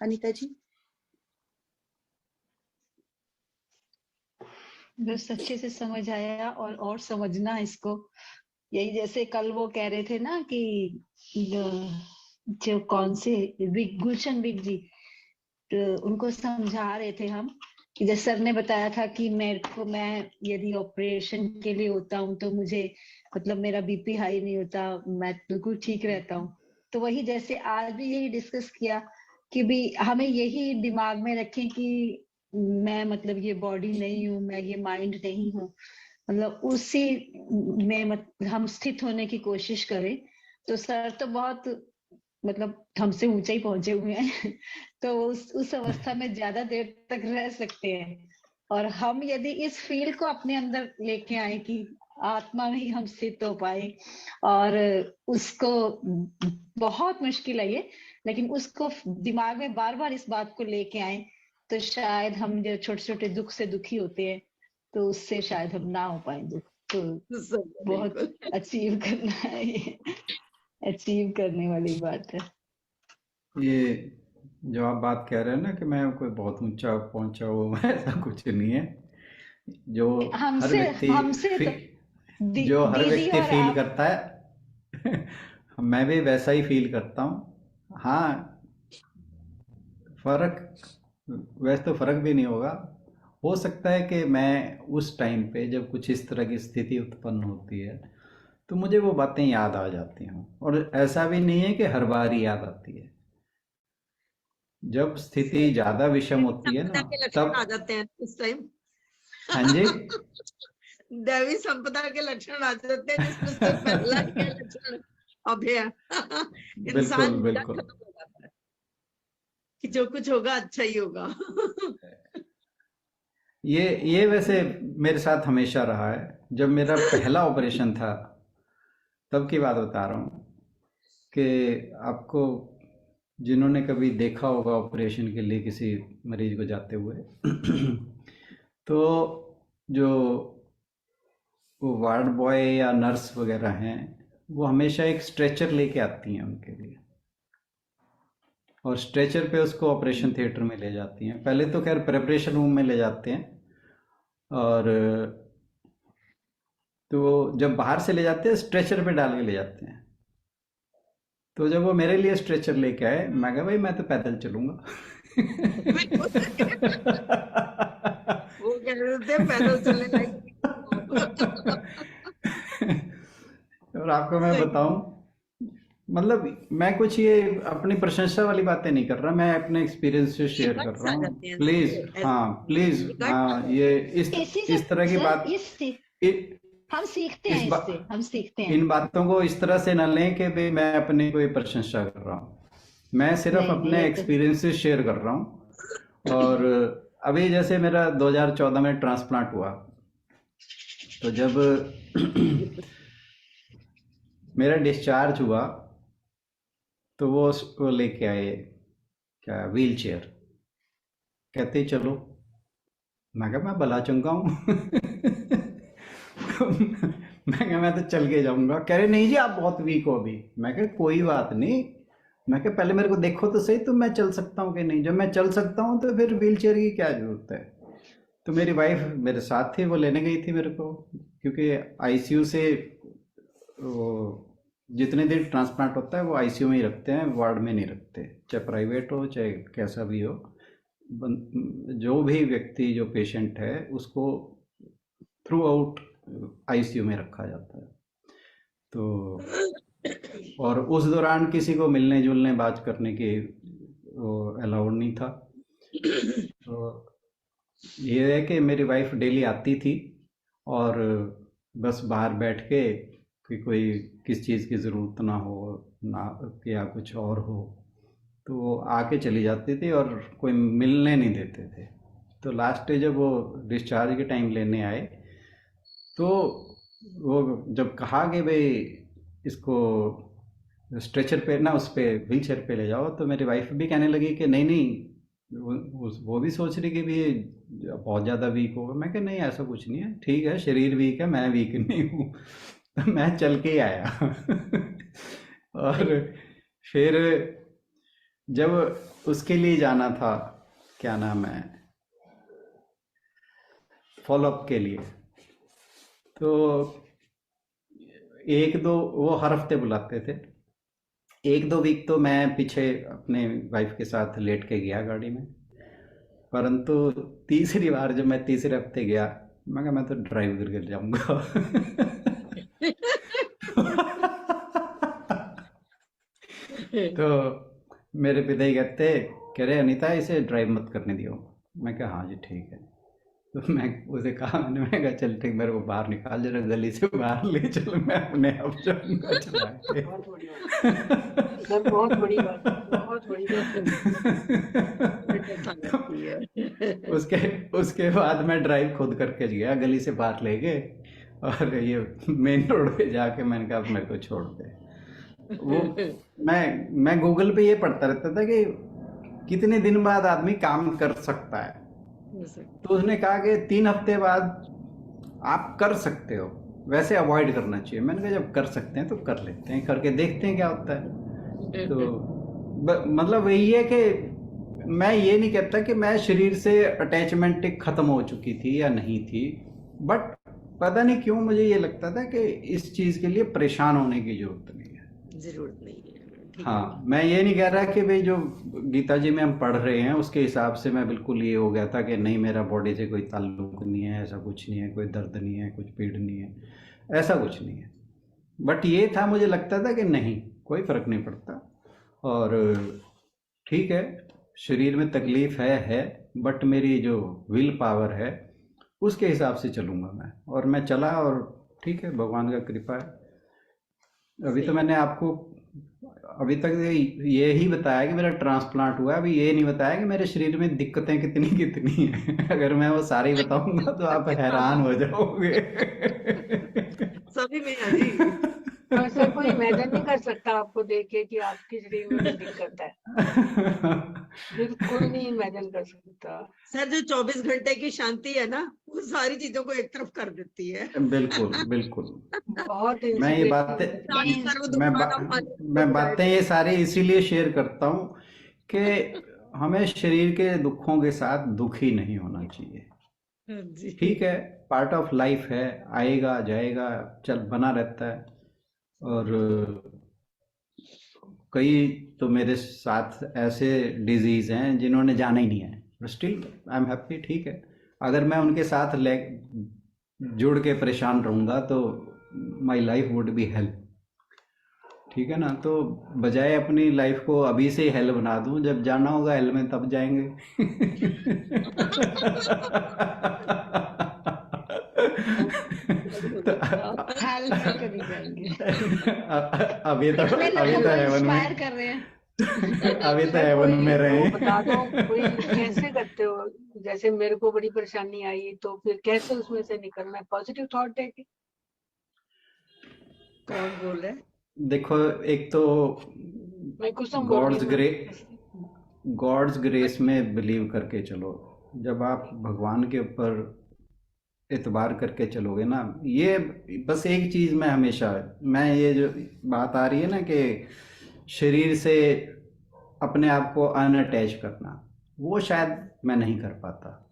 अनीता जी? बस अच्छे से समझ आया और समझना इसको। यही जैसे कल वो कह रहे थे ना कि जो कौन से गुलशन बिग जी, तो उनको समझा रहे थे हम कि जैसे सर ने बताया था कि मैं यदि ऑपरेशन के लिए होता हूँ तो मुझे मतलब मेरा बीपी हाई नहीं होता, मैं बिल्कुल ठीक रहता हूँ। तो वही जैसे आज भी यही डिस्कस किया कि भी हमें यही दिमाग में रखें कि मैं मतलब ये बॉडी नहीं हूँ, मैं ये माइंड नहीं हूँ, मतलब उसी में हम स्थित होने की कोशिश करें। तो सर तो बहुत मतलब हमसे ऊंचा ही पहुंचे हुए हैं तो उस अवस्था में ज्यादा देर तक रह सकते हैं। और हम यदि इस फील को अपने अंदर लेके आए कि आत्मा में ही हम स्थित हो पाए, और उसको बहुत मुश्किल है ये, लेकिन उसको दिमाग में बार बार इस बात को लेके आए, तो शायद हम जो छोटे छोटे दुख से दुखी होते हैं तो उससे शायद हम ना हो पाए दुख। तो बहुत अचीव करना है, ये अचीव करने वाली बात है। ये जो आप बात कह रहे हैं ना कि मैं कोई बहुत ऊंचा पहुंचा हुआ ऐसा कुछ नहीं है। जो हर व्यक्ति हमसे तो जो हर दीदी व्यक्ति और फील आप। करता है मैं भी वैसा ही फील करता हूँ। हाँ, फर्क वैसे तो फर्क भी नहीं होगा। हो सकता है कि मैं उस टाइम पे जब कुछ इस तरह की स्थिति उत्पन्न होती है तो मुझे वो बातें याद आ जाती हूँ, और ऐसा भी नहीं है कि हर बार ही याद आती है। जब स्थिति ज्यादा विषम होती है ना, के लक्षण तब आ जाते हैं उस टाइम। हाँ जी, दैवी संपदा के लक्षण आ जाते हैं, जिसमें से पहला क्या लक्षण अभय बिल्कुल इंसान डर बिल्कुल। खत्म हो जाता है कि जो कुछ होगा अच्छा ही होगा। ये वैसे मेरे साथ हमेशा रहा है। जब मेरा पहला ऑपरेशन था तब की बात बता रहा हूँ कि आपको, जिन्होंने कभी देखा होगा ऑपरेशन के लिए किसी मरीज को जाते हुए तो जो वो वार्ड बॉय या नर्स वगैरह हैं वो हमेशा एक स्ट्रेचर लेके आती हैं उनके लिए, और स्ट्रेचर पे उसको ऑपरेशन थिएटर में ले जाती हैं। पहले तो खैर प्रेपरेशन रूम में ले जाते हैं, और तो जब बाहर से ले जाते हैं स्ट्रेचर पे डाल के ले जाते हैं। तो जब वो मेरे लिए स्ट्रेचर लेके आए, मैं कहा भाई मैं तो पैदल चलूंगा वो कह रहे थे पैदल चलने लायक। और आपको मैं बताऊं, मतलब मैं कुछ ये अपनी प्रशंसा वाली बातें नहीं कर रहा, मैं अपने एक्सपीरियंस से शेयर कर रहा हूँ। प्लीज, हाँ प्लीज, हाँ ये इस तरह की बात, हम सीखते हैं इससे, हम सीखते हैं। इन बातों को इस तरह से न लें कि भाई मैं अपनी कोई प्रशंसा कर रहा हूँ। मैं सिर्फ अपने एक्सपीरियंसेस शेयर कर रहा हूँ। और अभी जैसे मेरा 2014 में ट्रांसप्लांट हुआ, तो जब मेरा डिस्चार्ज हुआ तो वो उसको लेके आए, क्या व्हील चेयर, कहते ही चलो। मैं कहा मैं भला चंगा हूँ मैं कहा मैं तो चल के जाऊंगा। कह रहे नहीं जी आप बहुत वीक हो अभी। मैं कहा कोई बात नहीं, मैं कहा पहले मेरे को देखो तो सही, तो मैं चल सकता हूँ कि नहीं। जब मैं चल सकता हूँ तो फिर व्हील चेयर की क्या जरूरत है। तो मेरी वाइफ मेरे साथ थी, वो लेने गई थी मेरे को, क्योंकि आईसीयू से वो जितने दिन ट्रांसप्लांट होता है वो आईसीयू में ही रखते हैं, वार्ड में नहीं रखते, चाहे प्राइवेट हो चाहे कैसा भी हो। जो भी व्यक्ति जो पेशेंट है उसको थ्रू आउट आईसीयू में रखा जाता है। तो और उस दौरान किसी को मिलने जुलने बात करने की वो अलाउड नहीं था। तो ये है कि मेरी वाइफ डेली आती थी और बस बाहर बैठ के कि कोई किस चीज़ की ज़रूरत ना हो ना, या कुछ और हो, तो वो आके चली जाती थी और कोई मिलने नहीं देते थे। तो लास्ट डे जब वो डिस्चार्ज के टाइम लेने आए तो वो जब कहा कि भाई इसको स्ट्रेचर पे ना, उस पे व्हील चेयर पे ले जाओ, तो मेरी वाइफ भी कहने लगी कि नहीं नहीं, वो भी सोच रही कि भी बहुत ज़्यादा वीक होगा। मैं कहा नहीं ऐसा कुछ नहीं है, ठीक है शरीर वीक है, मैं वीक नहीं हूँ तो मैं चल के ही आया और फिर जब उसके लिए जाना था, क्या नाम है, फॉलोअप के लिए, तो एक दो, वो हर हफ्ते बुलाते थे, एक दो वीक तो मैं पीछे अपने वाइफ के साथ लेट के गया गाड़ी में, परंतु तीसरी बार जब मैं तीसरे हफ्ते गया, मैं कहा मैं तो ड्राइव करके जाऊंगा। तो मेरे पिताजी कहते, कह रहे अनीता इसे ड्राइव मत करने दियो। मैं कहा हाँ जी ठीक है। तो मैं उसे कहा, मैं कहा चल ठीक, मेरे को बाहर निकाल, जरा गली से बाहर ले चल, मैं अपने आप जाऊंगा चला के। बहुत बड़ी बात सर, बहुत बड़ी बात, बहुत बड़ी बात। उसके उसके बाद मैं ड्राइव खुद करके गया, गली से बाहर ले गए और ये मेन रोड पे जाके मैंने कहा मेरे को छोड़ दे। वो मैं गूगल पे ये पढ़ता रहता था कि कितने दिन बाद आदमी काम कर सकता है, तो उसने कहा कि 3 हफ्ते बाद आप कर सकते हो, वैसे अवॉइड करना चाहिए। मैंने कहा जब कर सकते हैं तो कर लेते हैं, करके देखते हैं क्या होता है। तो मतलब वही है कि मैं ये नहीं कहता कि मैं शरीर से अटैचमेंट खत्म हो चुकी थी या नहीं थी, बट पता नहीं क्यों मुझे ये लगता था कि इस चीज के लिए परेशान होने की जरूरत नहीं है। जरूरत नहीं है। हाँ, मैं ये नहीं कह रहा कि भाई जो गीता जी में हम पढ़ रहे हैं उसके हिसाब से मैं बिल्कुल ये हो गया था कि नहीं मेरा बॉडी से कोई ताल्लुक नहीं है, ऐसा कुछ नहीं है, कोई दर्द नहीं है, कुछ पीड़ नहीं है, ऐसा कुछ नहीं है। बट ये था, मुझे लगता था कि नहीं कोई फर्क नहीं पड़ता, और ठीक है शरीर में तकलीफ है, बट मेरी जो विल पावर है उसके हिसाब से चलूँगा मैं, और मैं चला, और ठीक है भगवान का कृपा है। अभी तो मैंने आपको अभी तक ये ही बताया कि मेरा ट्रांसप्लांट हुआ है, अभी ये नहीं बताया कि मेरे शरीर में दिक्कतें कितनी कितनी हैं। अगर मैं वो सारी बताऊंगा तो आप हैरान हो जाओगे। सभी में है जी। और सर कोई इमेजिन नहीं कर सकता आपको देख के कि आपके शरीर में कोई दिक्कत है, बिल्कुल नहीं इमेजिन कर सकता। सर जो 24 घंटे की शांति है ना, वो सारी चीजों को एक तरफ कर देती है। बिल्कुल बिल्कुल। बहुत मैं ये बातें मैं बातें ये सारी इसीलिए शेयर करता हूँ कि हमें शरीर के दुखों के साथ दुखी नहीं होना चाहिए। ठीक है, पार्ट ऑफ लाइफ है, आएगा जाएगा, चल बना रहता है। और कई तो मेरे साथ ऐसे डिजीज हैं जिन्होंने जाना ही नहीं है, but still I am happy. ठीक है, अगर मैं उनके साथ जुड़ के परेशान रहूँगा तो my life would be hello. ठीक है ना, तो बजाय अपनी लाइफ को अभी से हेल बना दूं, जब जाना होगा हेल में तब जाएंगे। तो अभी तो हेवन में कर रहे हैं। अभी तो हेवन में रहे। बता दो कोई कैसे करते हो, जैसे मेरे को बड़ी परेशानी आई तो फिर कैसे उसमें से निकलना है, पॉजिटिव थॉट है कि कौन बोल रहा है? देखो, एक तो गॉड्स ग्रेस में बिलीव करके चलो। जब आप भगवान के ऊपर एतबार करके चलोगे ना, ये बस एक चीज में हमेशा, मैं ये जो बात आ रही है ना कि शरीर से अपने आप को अनअटैच करना, वो शायद मैं नहीं कर पाता।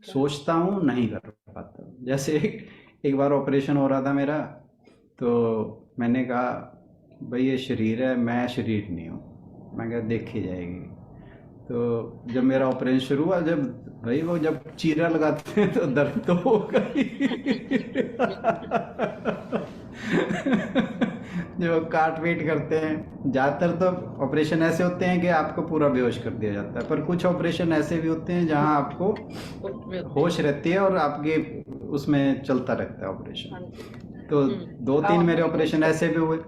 सोचता हूँ नहीं कर पाता। जैसे एक बार ऑपरेशन हो रहा था मेरा, तो मैंने कहा भाई ये शरीर है, मैं शरीर नहीं हूँ। मैं कहा देखी जाएगी। तो जब मेरा ऑपरेशन शुरू हुआ, जब भाई वो जब चीरा लगाते हैं तो दर्द तो होगा ही। जो काट पीट करते हैं, ज़्यादातर तो ऑपरेशन ऐसे होते हैं कि आपको पूरा बेहोश कर दिया जाता है, पर कुछ ऑपरेशन ऐसे भी होते हैं जहां आपको होश रहती है और आपके उसमें चलता रहता है ऑपरेशन। तो 2-3 मेरे ऑपरेशन ऐसे भी हुए,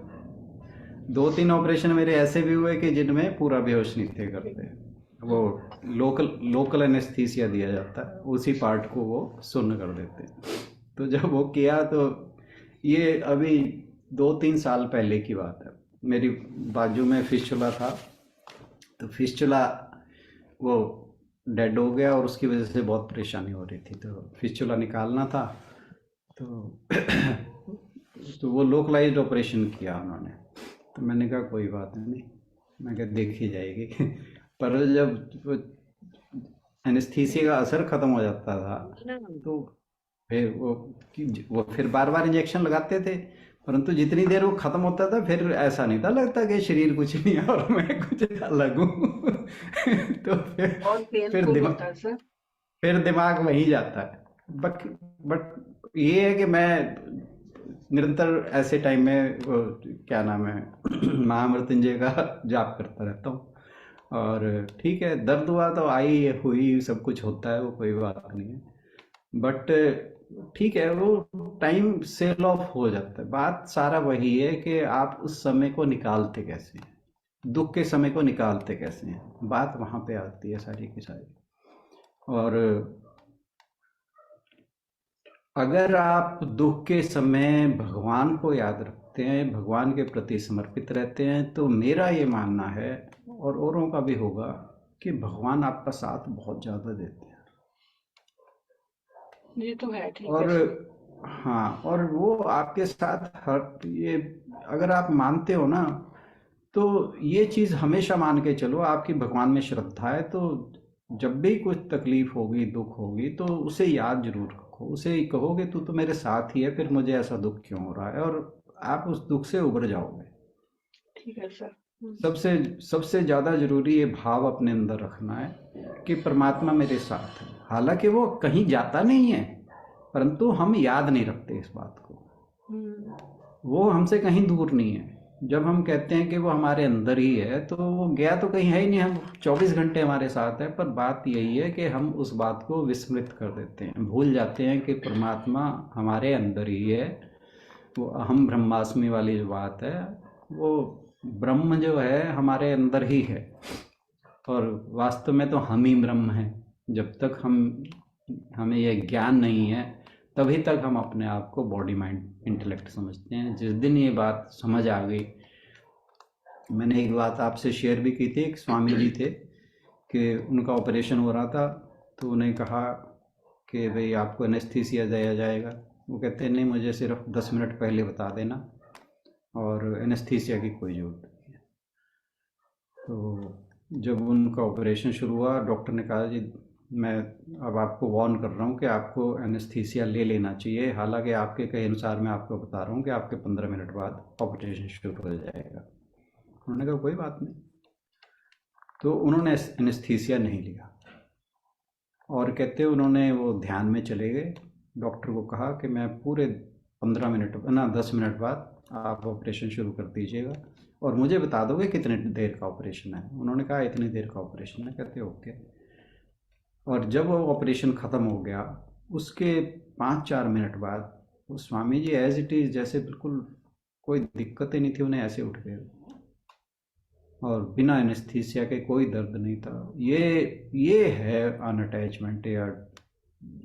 2-3 ऑपरेशन मेरे ऐसे भी हुए कि जिनमें पूरा बेहोश नहीं थे करते। वो लोकल एनेस्थीसिया दिया जाता है, उसी पार्ट को वो सुन्न कर देते हैं। तो जब वो किया, तो ये अभी 2-3 साल पहले की बात है। मेरी बाजू में फिस्चुला था, तो फिस्चुला वो डेड हो गया और उसकी वजह से बहुत परेशानी हो रही थी, तो फिस्चुला निकालना था। तो वो लोकलाइज्ड ऑपरेशन किया उन्होंने। तो मैंने कहा कोई बात नहीं, मैं कहा देखी जाएगी। पर जब एनेस्थीसिया का असर खत्म हो जाता था तो फिर वो फिर बार बार इंजेक्शन लगाते थे, परंतु जितनी देर वो खत्म होता था फिर ऐसा नहीं था लगता कि शरीर कुछ नहीं है और मैं कुछ अलग हूँ। तो बहुत फिर पेनफुल दिमाग होता है सर। फिर दिमाग वहीं जाता है। बट ये है कि मैं निरंतर ऐसे टाइम में वो क्या नाम है महामृत्युंजय का जाप करता रहता हूँ। और ठीक है, दर्द हुआ तो आई हुई, सब कुछ होता है, वो कोई बात नहीं है। बट ठीक है, वो टाइम सेल ऑफ हो जाता है। बात सारा वही है कि आप उस समय को निकालते कैसे हैं, दुख के समय को निकालते कैसे हैं, बात वहां पे आती है सारी की सारी। और अगर आप दुख के समय भगवान को याद रखते हैं, भगवान के प्रति समर्पित रहते हैं, तो मेरा ये मानना है और औरों का भी होगा कि भगवान आपका साथ बहुत ज़्यादा देते हैं। ये तो है, ठीक और है सर। हाँ, और वो आपके साथ हर ये अगर आप मानते हो ना, तो ये चीज़ हमेशा मान के चलो, आपकी भगवान में श्रद्धा है तो जब भी कुछ तकलीफ होगी, दुख होगी, तो उसे याद जरूर रखो, उसे कहोगे तू तो मेरे साथ ही है, फिर मुझे ऐसा दुख क्यों हो रहा है, और आप उस दुख से उबर जाओगे। ठीक है सर। सबसे सबसे ज़्यादा जरूरी ये भाव अपने अंदर रखना है कि परमात्मा मेरे साथ है। हालांकि वो कहीं जाता नहीं है, परंतु हम याद नहीं रखते इस बात को। वो हमसे कहीं दूर नहीं है। जब हम कहते हैं कि वो हमारे अंदर ही है, तो वो गया तो कहीं है ही नहीं, हम 24 घंटे हमारे साथ है। पर बात यही है कि हम उस बात को विस्मृत कर देते हैं, भूल जाते हैं कि परमात्मा हमारे अंदर ही है। वो अहम ब्रह्मास्मि वाली जो बात है, वो ब्रह्म जो है हमारे अंदर ही है, और वास्तव में तो हम ही ब्रह्म हैं। जब तक हमें यह ज्ञान नहीं है, तभी तक हम अपने आप को बॉडी माइंड इंटेलेक्ट समझते हैं। जिस दिन ये बात समझ आ गई, मैंने एक बात आपसे शेयर भी की थी, एक स्वामी जी थे कि उनका ऑपरेशन हो रहा था, तो उन्हें कहा कि भाई आपको एनेस्थीसिया दिया जाएगा। वो कहते हैं नहीं, मुझे सिर्फ 10 मिनट पहले बता देना और एनेस्थीसिया की कोई ज़रूरत नहीं है। तो जब उनका ऑपरेशन शुरू हुआ, डॉक्टर ने कहा जी मैं अब आपको वार्न कर रहा हूँ कि आपको एनेस्थीसिया ले लेना चाहिए, हालांकि आपके कहे अनुसार मैं आपको बता रहा हूँ कि आपके 15 मिनट बाद ऑपरेशन शुरू हो जाएगा। उन्होंने कहा कोई बात नहीं, तो उन्होंने एनेस्थीसिया नहीं लिया और कहते उन्होंने वो ध्यान में चले गए। डॉक्टर को कहा कि मैं पूरे 15 मिनट ना 10 मिनट बाद आप ऑपरेशन शुरू कर दीजिएगा और मुझे बता दोगे कितने देर का ऑपरेशन है। उन्होंने कहा इतनी देर का ऑपरेशन है। कहते ओके। और जब वो ऑपरेशन ख़त्म हो गया, उसके 5-4 मिनट बाद वो Swami ji as it is, जैसे बिल्कुल कोई दिक्कत ही नहीं थी, उन्हें ऐसे उठ गए और बिना एनेस्थीसिया के, कोई दर्द नहीं था। ये है अनअटैचमेंट, या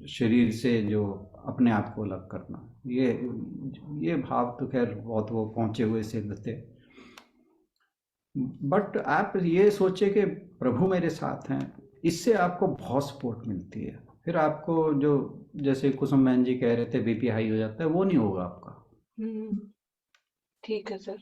शरीर से जो अपने आप को अलग करना। ये भाव तो खैर बहुत वो पहुँचे हुए सिद्ध थे। बट आप ये सोचे कि प्रभु मेरे साथ हैं, इससे आपको बहुत सपोर्ट मिलती है। फिर आपको जो जैसे कुसुम बहन जी कह रहे थे बीपी हाई हो जाता है, वो नहीं होगा आपका। ठीक है सर,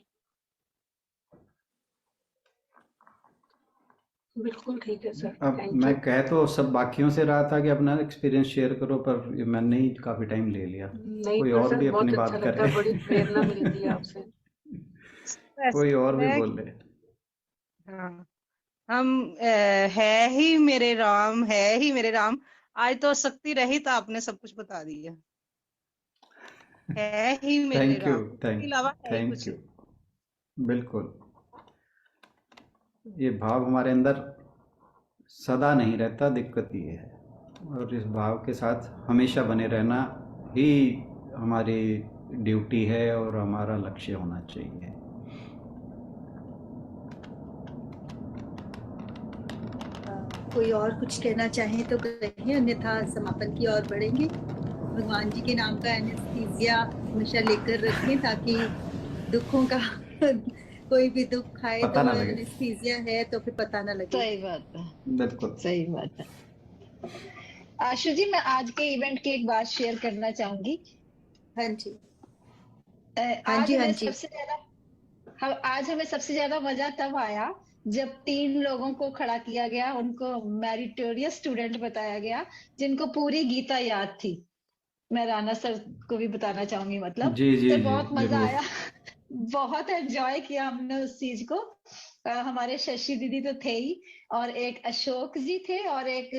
बिल्कुल ठीक है सर। अब थैंक मैं यू। कह तो सब बाकियों से रहा था कि अपना एक्सपीरियंस शेयर करो, पर मैंने ही काफ़ी टाइम ले लिया। नहीं कोई पर और सर भी बहुत अपनी अच्छा बात लगता है, करे। बड़ी प्रेरणा मिलती है आपसे। कोई और भी मैं बोले। हाँ, हम है ही मेरे राम, है ही मेरे राम। आज तो शक्ति रहित आपने सब कुछ बता दिया। है ही मेरे थैंक यू, राम, इसके अलावा है ही थैंक कुछ यू। नहीं। बिल्कुल, ये भाव हमारे अंदर सदा नहीं रहता, दिक्कत ये है। और इस भाव के साथ हमेशा बने रहना ही हमारी ड्यूटी है और हमारा लक्ष्य होना चाहिए। कोई और कुछ कहना चाहे तो कहिए, अन्यथा समापन की ओर बढ़ेंगे। भगवान जी के नाम का एनेस्थीसिया हमेशा लेकर रखें ताकि दुखों का कोई भी दुख आए पता तो ना लगे। एनेस्थीसिया है तो फिर पता ना लगे। सही बात है, बिल्कुल। सही बात है। आशु जी, मैं आज के इवेंट की एक बात शेयर करना चाहूंगी। हाँ जी, आज हाँ हमें जी। सबसे ज्यादा आज हमें सबसे ज्यादा मजा तब आया जब 3 लोगों को खड़ा किया गया, उनको मेरिटोरियस स्टूडेंट बताया गया जिनको पूरी गीता याद थी। मैं राणा सर को भी बताना चाहूंगी, मतलब जी जी तो जी बहुत मजा जरूर। आया। बहुत एंजॉय किया हमने उस चीज को। हमारे शशि दीदी तो थे ही, और एक अशोक जी थे, और एक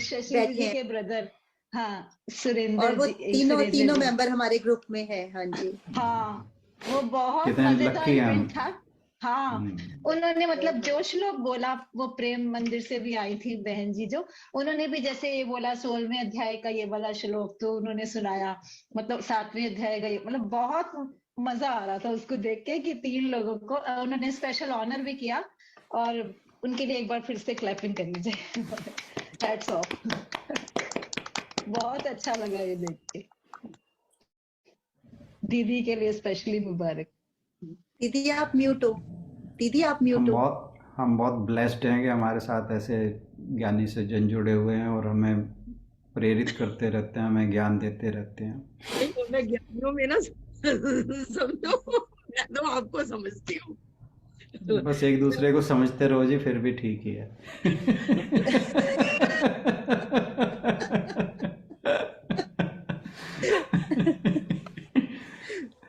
शशि बैठे दीदी हैं के ब्रदर, हाँ, और वो तीनों सुरेंद्र तीनों जी। मेंबर हमारे ग्रुप में है। हाँ जी। हाँ, वो बहुत कितने मजेदार लकी हैं हम। इवेंट था। हाँ, उन्होंने मतलब जो श्लोक बोला, वो प्रेम मंदिर से भी आई थी बहन जी जो, उन्होंने भी जैसे ये बोला 16वें अध्याय का ये वाला श्लोक, तो उन्होंने सुनाया, मतलब 7वें अध्याय का ये, मतलब बहुत मजा आ रहा था उसको देख के कि 3 लोगों को उन्होंने स्पेशल ऑनर भी किया, और उनके लिए एक बार फिर से क्लैपिंग कर लीजिए। Hats off. बहुत अच्छा लगा ये देख के। दीदी के लिए स्पेशली मुबारक। दीदी आप म्यूट हो। दीदी आप म्यूट हो। हम बहुत ब्लेस्ड हैं कि हमारे साथ ऐसे ज्ञानी सज्जन जुड़े हुए हैं और हमें प्रेरित करते रहते हैं, हमें ज्ञान देते रहते हैं। नहीं, मैं ज्ञानियों में ना समझो, मैं तो आपको समझती हूँ। बस एक दूसरे को समझते रहो जी, फिर भी ठीक ही है।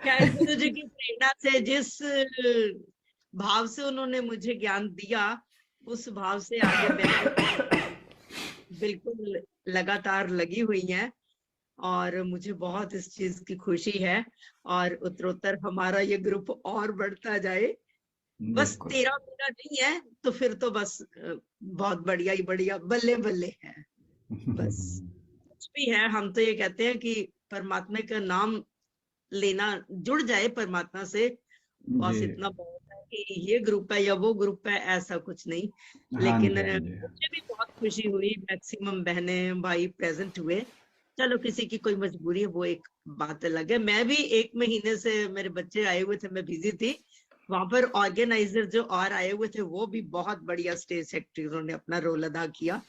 खैर, गुरु जी की प्रेरणा से जिस भाव से उन्होंने मुझे ज्ञान दिया, उस भाव से आगे बहन बिल्कुल लगातार लगी हुई हैं, और मुझे बहुत इस चीज की खुशी है, और उत्तरोत्तर हमारा ये ग्रुप और बढ़ता जाए। बस बिल्कुल। 13 महीना नहीं है तो फिर तो बस बहुत बढ़िया ही बढ़िया, बल्ले बल्ले है। बस कुछ भी है, हम तो ये कहते हैं कि परमात्मा का नाम लेना, जुड़ जाए परमात्मा से, बस जी। इतना बहुत है कि ये ग्रुप है या वो ग्रुप है, ऐसा कुछ नहीं। हाँ लेकिन जी, हाँ जी। मुझे भी बहुत खुशी हुई, मैक्सिमम बहनें भाई प्रेजेंट हुए। चलो किसी की कोई मजबूरी है, वो एक बात अलग है। मैं भी 1 महीने से, मेरे बच्चे आए हुए थे, मैं बिजी थी। वहां पर ऑर्गेनाइजर जो और आए हुए थे, वो भी बहुत बढ़िया स्टेज सेक्रेटरी, उन्होंने अपना रोल अदा किया।